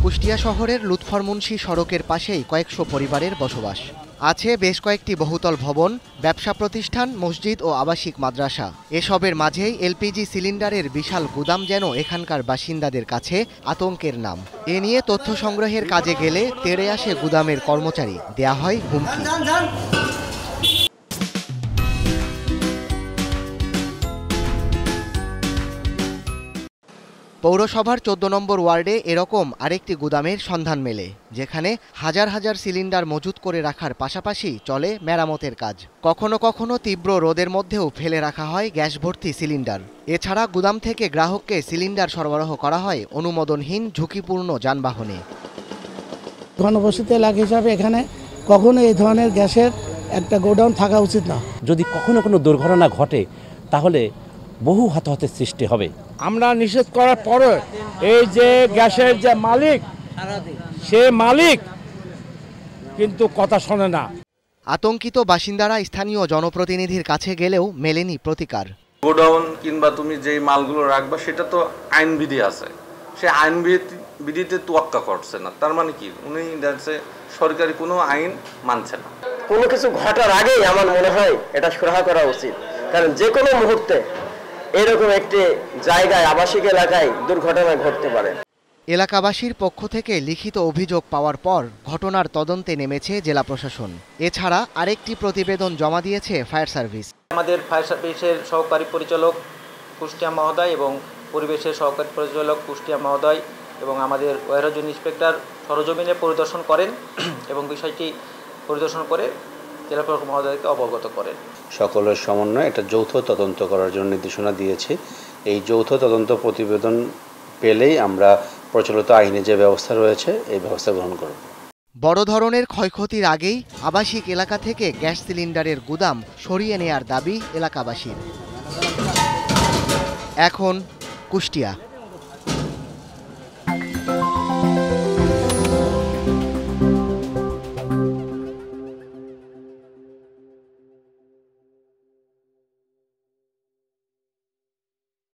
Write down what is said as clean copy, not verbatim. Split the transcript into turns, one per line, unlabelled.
কুষ্টিয়া শহরের লুৎফরমুনশি সড়কের পাশেই কয়েকশো পরিবারের বসবাস। আছে বেশ কয়েকটি বহুতল ভবন, ব্যবসা প্রতিষ্ঠান, মসজিদ ও আবাসিক মাদ্রাসা। এসবের মাঝেই এলপিজি সিলিন্ডারের বিশাল গুদাম যেন এখানকার বাসিন্দাদের কাছে আতঙ্কের নাম। এ নিয়ে তথ্য সংগ্রহের কাজে গেলে তেড়ে আসে গুদামের কর্মচারী, দেয়া হয় হুমকি। পৌরসভার ১৪ নম্বর ওয়ার্ডে এরকম আরেকটি গুদামের সন্ধান মেলে, যেখানে হাজার হাজার সিলিন্ডার মজুত করে রাখার পাশাপাশি চলে মেরামতের কাজ। কখনো কখনো তীব্র রোদের মধ্যেও ফেলে রাখা হয় গ্যাস ভর্তি সিলিন্ডার। এছাড়া গুদাম থেকে গ্রাহককে সিলিন্ডার সরবরাহ করা হয় অনুমোদনহীন ঝুঁকিপূর্ণ যানবাহনে।
ঘনবসতি এলাকা হিসাবে এখানে কখনো এই ধরনের গ্যাসের একটা গোডাউন থাকা উচিত না।
যদি কখনো কোনো দুর্ঘটনা ঘটে তাহলে বহু হতাহতের সৃষ্টি হবে।
আমরা নিষেধ করার পরে এই যে গ্যাসের যে মালিক, সে মালিক কিন্তু কথা শোনে না।
আতঙ্কিত বাসিন্দারা স্থানীয় জনপ্রতিনিধির কাছে গেলেও মেলেনি প্রতিকার।
গোডাউন কিংবা তুমি যেই মালগুলো রাখবা সেটা তো আইনবিধি আছে, সে আইনবিধিতে তোয়াক্কা করছে না। তার মানে কি, উনি সরকারি কোনো আইন মানছে না।
কোনো কিছু ঘটার আগেই আমার মনে হয় এটা সুরাহা করা উচিত, কারণ যে কোনো মুহূর্তে এরকম একটি জায়গায় আবাসিক এলাকায় দুর্ঘটনা ঘটতে পারে।
এলাকাবাসীর পক্ষ থেকে লিখিত অভিযোগ পাওয়ার পর ঘটনার তদন্তে নেমেছে জেলা প্রশাসন। এছাড়া আরেকটি প্রতিবেদন জমা দিয়েছে ফায়ার সার্ভিস।
আমাদের ফায়ার সার্ভিসের সহকারী পরিচালক কুষ্টিয়া মহোদয় এবং পরিবেশের সহকারী পরিচালক কুষ্টিয়া মহোদয় এবং আমাদের ওয়ারহাউজ ইন্সপেক্টর সরজমিনে পরিদর্শন করেন এবং বিষয়টি পরিদর্শন করে জেলা প্রশাসক মহোদয়কে অবগত করেন।
সকলের সমন্বয়ে একটা যৌথ তদন্ত করার জন্য নির্দেশনা দিয়েছি। এই যৌথ তদন্ত প্রতিবেদন পেলেই আমরা প্রচলিত আইনে যে ব্যবস্থা রয়েছে এই ব্যবস্থা গ্রহণ করব।
বড় ধরনের ক্ষয়ক্ষতির আগেই আবাসিক এলাকা থেকে গ্যাস সিলিন্ডারের গুদাম সরিয়ে নেয়ার দাবি এলাকাবাসীর। এখন কুষ্টিয়া।